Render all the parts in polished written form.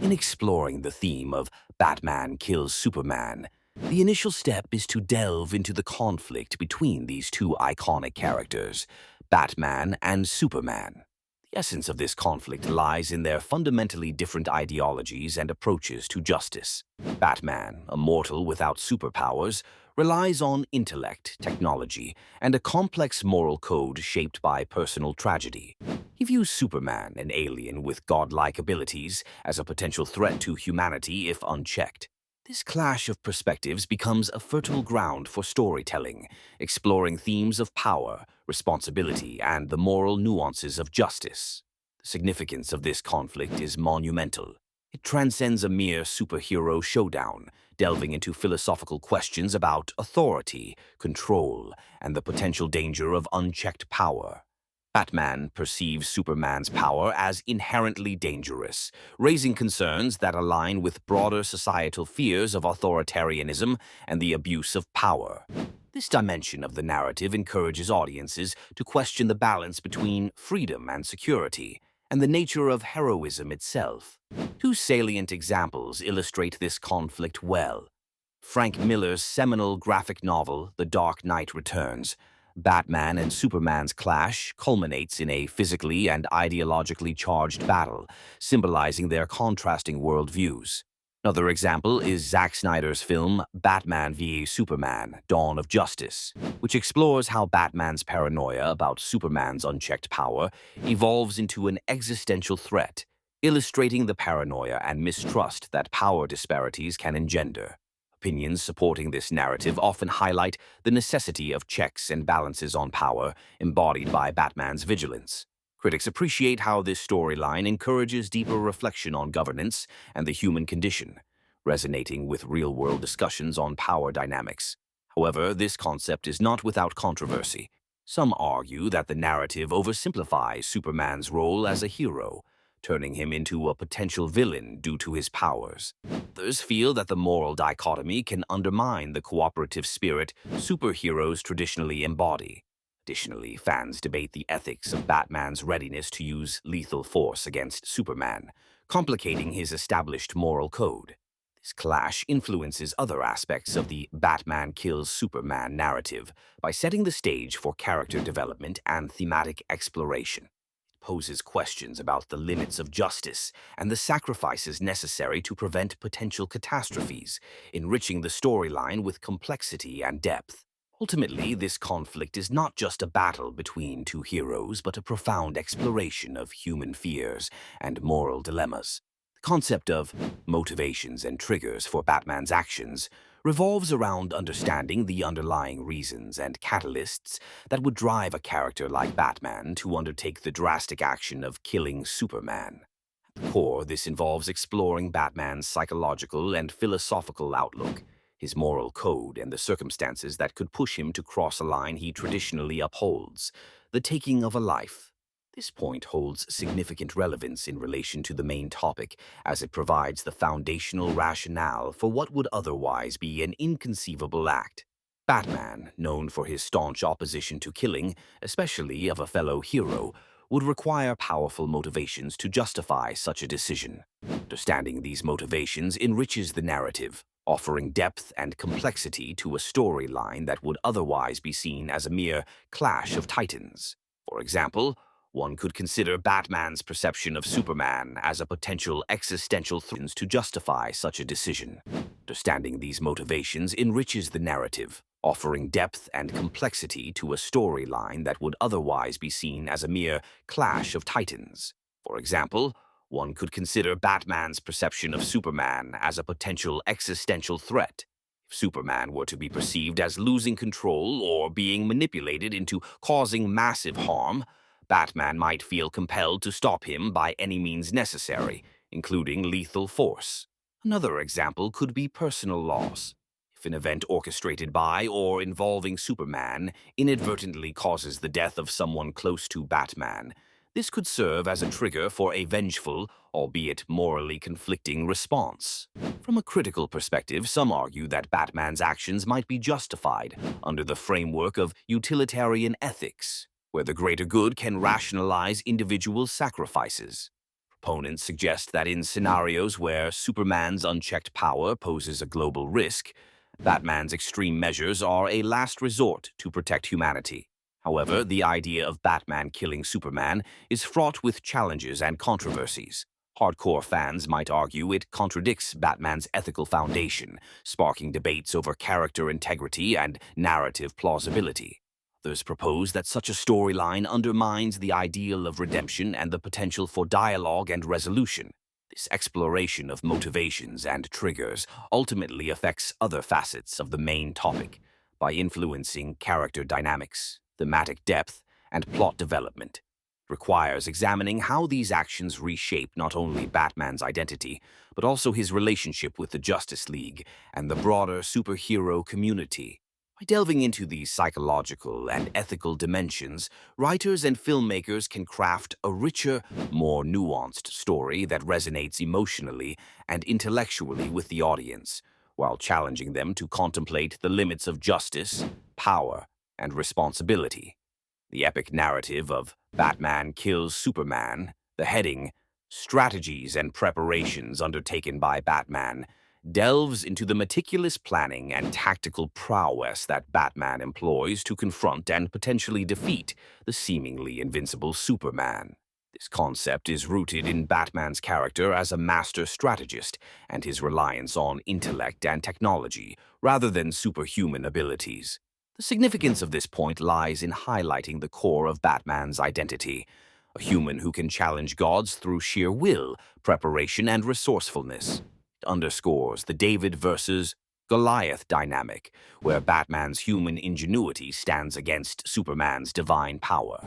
In exploring the theme of Batman kills Superman, the initial step is to delve into the conflict between these two iconic characters, Batman and Superman. The essence of this conflict lies in their fundamentally different ideologies and approaches to justice. Batman, a mortal without superpowers, relies on intellect, technology, and a complex moral code shaped by personal tragedy. He views Superman, an alien with godlike abilities, as a potential threat to humanity if unchecked. This clash of perspectives becomes a fertile ground for storytelling, exploring themes of power, responsibility, and the moral nuances of justice. The significance of this conflict is monumental. It transcends a mere superhero showdown, delving into philosophical questions about authority, control, and the potential danger of unchecked power. Batman perceives Superman's power as inherently dangerous, raising concerns that align with broader societal fears of authoritarianism and the abuse of power. This dimension of the narrative encourages audiences to question the balance between freedom and security, and the nature of heroism itself. Two salient examples illustrate this conflict well. Frank Miller's seminal graphic novel, The Dark Knight Returns. Batman and Superman's clash culminates in a physically and ideologically charged battle, symbolizing their contrasting worldviews. Another example is Zack Snyder's film Batman v Superman: Dawn of Justice, which explores how Batman's paranoia about Superman's unchecked power evolves into an existential threat, illustrating the paranoia and mistrust that power disparities can engender. Opinions supporting this narrative often highlight the necessity of checks and balances on power, embodied by Batman's vigilance. Critics appreciate how this storyline encourages deeper reflection on governance and the human condition, resonating with real-world discussions on power dynamics. However, this concept is not without controversy. Some argue that the narrative oversimplifies Superman's role as a hero, turning him into a potential villain due to his powers. Others feel that the moral dichotomy can undermine the cooperative spirit superheroes traditionally embody. Additionally, fans debate the ethics of Batman's readiness to use lethal force against Superman, complicating his established moral code. This clash influences other aspects of the Batman kills Superman narrative by setting the stage for character development and thematic exploration. Poses questions about the limits of justice and the sacrifices necessary to prevent potential catastrophes, enriching the storyline with complexity and depth. Ultimately, this conflict is not just a battle between two heroes, but a profound exploration of human fears and moral dilemmas. The concept of motivations and triggers for Batman's actions revolves around understanding the underlying reasons and catalysts that would drive a character like Batman to undertake the drastic action of killing Superman. At the core, this involves exploring Batman's psychological and philosophical outlook, his moral code, and the circumstances that could push him to cross a line he traditionally upholds, the taking of a life. This point holds significant relevance in relation to the main topic, as it provides the foundational rationale for what would otherwise be an inconceivable act. Batman, known for his staunch opposition to killing, especially of a fellow hero, would require powerful motivations to justify such a decision. Understanding these motivations enriches the narrative, offering depth and complexity to a storyline that would otherwise be seen as a mere clash of titans. For example, one could consider Batman's perception of Superman as a potential existential threat to justify such a decision. Understanding these motivations enriches the narrative, offering depth and complexity to a storyline that would otherwise be seen as a mere clash of titans. For example, one could consider Batman's perception of Superman as a potential existential threat. If Superman were to be perceived as losing control or being manipulated into causing massive harm, Batman might feel compelled to stop him by any means necessary, including lethal force. Another example could be personal loss. If an event orchestrated by or involving Superman inadvertently causes the death of someone close to Batman, this could serve as a trigger for a vengeful, albeit morally conflicting, response. From a critical perspective, some argue that Batman's actions might be justified under the framework of utilitarian ethics, where the greater good can rationalize individual sacrifices. proponents suggest that in scenarios where Superman's unchecked power poses a global risk, Batman's extreme measures are a last resort to protect humanity. However, the idea of Batman killing Superman is fraught with challenges and controversies. Hardcore fans might argue it contradicts Batman's ethical foundation, sparking debates over character integrity and narrative plausibility. Others propose that such a storyline undermines the ideal of redemption and the potential for dialogue and resolution. This exploration of motivations and triggers ultimately affects other facets of the main topic by influencing character dynamics, thematic depth, and plot development. It requires examining how these actions reshape not only Batman's identity, but also his relationship with the Justice League and the broader superhero community. By delving into these psychological and ethical dimensions, writers and filmmakers can craft a richer, more nuanced story that resonates emotionally and intellectually with the audience, while challenging them to contemplate the limits of justice, power, and responsibility. The epic narrative of Batman Kills Superman, the heading, Strategies and Preparations Undertaken by Batman, delves into the meticulous planning and tactical prowess that Batman employs to confront and potentially defeat the seemingly invincible Superman. This concept is rooted in Batman's character as a master strategist and his reliance on intellect and technology rather than superhuman abilities. The significance of this point lies in highlighting the core of Batman's identity, a human who can challenge gods through sheer will, preparation, and resourcefulness. It underscores the David versus Goliath dynamic, where Batman's human ingenuity stands against Superman's divine power.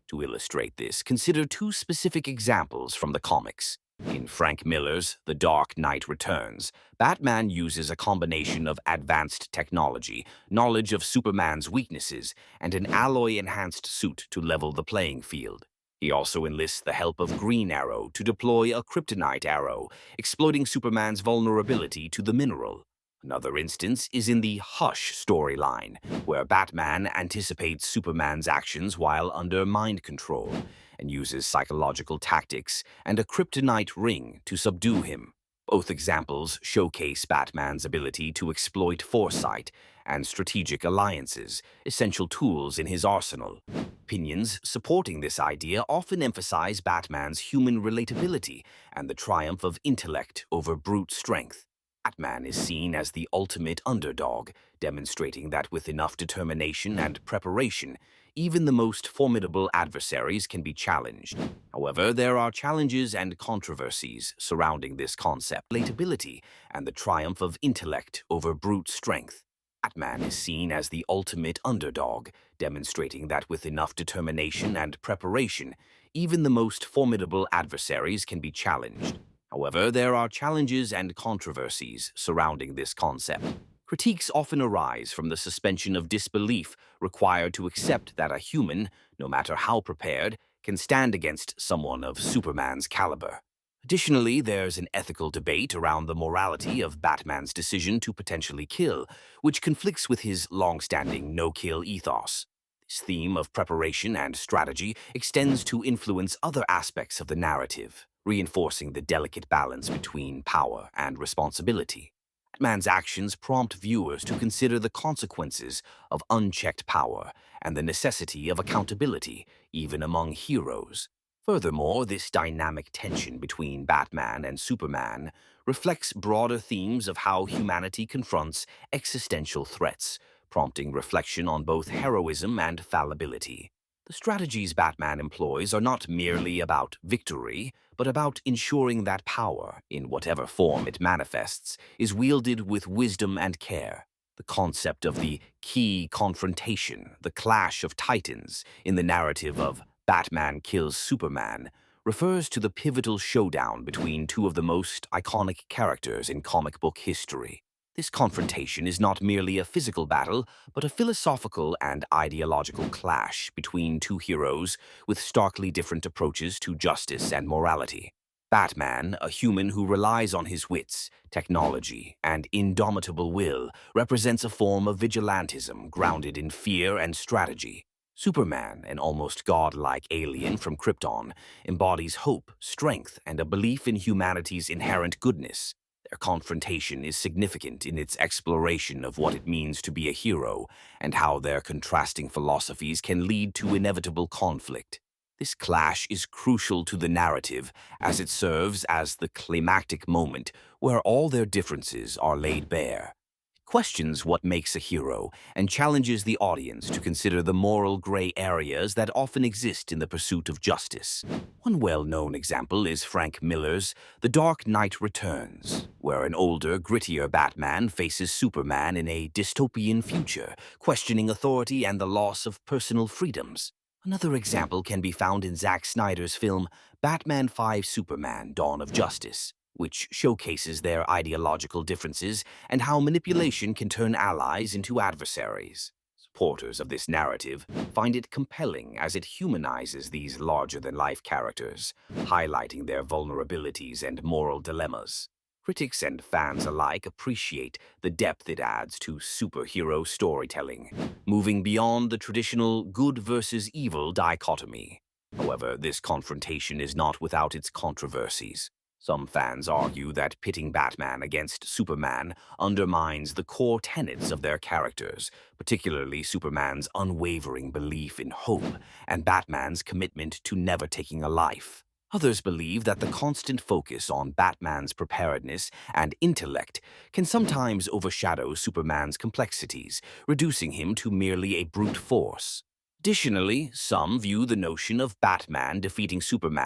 To illustrate this, consider two specific examples from the comics. In Frank Miller's The Dark Knight Returns, Batman uses a combination of advanced technology, knowledge of Superman's weaknesses, and an alloy-enhanced suit to level the playing field. He also enlists the help of Green Arrow to deploy a kryptonite arrow, exploiting Superman's vulnerability to the mineral. Another instance is in the Hush storyline, where Batman anticipates Superman's actions while under mind control and uses psychological tactics and a kryptonite ring to subdue him. Both examples showcase Batman's ability to exploit foresight and strategic alliances, essential tools in his arsenal. Opinions supporting this idea often emphasize Batman's human relatability and the triumph of intellect over brute strength. Batman is seen as the ultimate underdog, demonstrating that with enough determination and preparation, even the most formidable adversaries can be challenged. However, there are challenges and controversies surrounding this concept, relatability, and the triumph of intellect over brute strength. Batman is seen as the ultimate underdog, demonstrating that with enough determination and preparation, even the most formidable adversaries can be challenged. However, there are challenges and controversies surrounding this concept. Critiques often arise from the suspension of disbelief required to accept that a human, no matter how prepared, can stand against someone of Superman's caliber. Additionally, there's an ethical debate around the morality of Batman's decision to potentially kill, which conflicts with his long-standing no-kill ethos. This theme of preparation and strategy extends to influence other aspects of the narrative, reinforcing the delicate balance between power and responsibility. Batman's actions prompt viewers to consider the consequences of unchecked power and the necessity of accountability, even among heroes. Furthermore, this dynamic tension between Batman and Superman reflects broader themes of how humanity confronts existential threats, prompting reflection on both heroism and fallibility. The strategies Batman employs are not merely about victory, but about ensuring that power, in whatever form it manifests, is wielded with wisdom and care. The concept of the key confrontation, the clash of titans, in the narrative of Batman Kills Superman, refers to the pivotal showdown between two of the most iconic characters in comic book history. This confrontation is not merely a physical battle, but a philosophical and ideological clash between two heroes with starkly different approaches to justice and morality. Batman, a human who relies on his wits, technology, and indomitable will, represents a form of vigilantism grounded in fear and strategy. Superman, an almost godlike alien from Krypton, embodies hope, strength, and a belief in humanity's inherent goodness. Their confrontation is significant in its exploration of what it means to be a hero and how their contrasting philosophies can lead to inevitable conflict. This clash is crucial to the narrative as it serves as the climactic moment where all their differences are laid bare. It questions what makes a hero and challenges the audience to consider the moral gray areas that often exist in the pursuit of justice. One well-known example is Frank Miller's The Dark Knight Returns, where an older, grittier Batman faces Superman in a dystopian future, questioning authority and the loss of personal freedoms. Another example can be found in Zack Snyder's film Batman v Superman: Dawn of Justice, which showcases their ideological differences and how manipulation can turn allies into adversaries. Supporters of this narrative find it compelling as it humanizes these larger-than-life characters, highlighting their vulnerabilities and moral dilemmas. Critics and fans alike appreciate the depth it adds to superhero storytelling, moving beyond the traditional good versus evil dichotomy. However, this confrontation is not without its controversies. Some fans argue that pitting Batman against Superman undermines the core tenets of their characters, particularly Superman's unwavering belief in hope and Batman's commitment to never taking a life. Others believe that the constant focus on Batman's preparedness and intellect can sometimes overshadow Superman's complexities, reducing him to merely a brute force. Additionally, some view the notion of Batman defeating Superman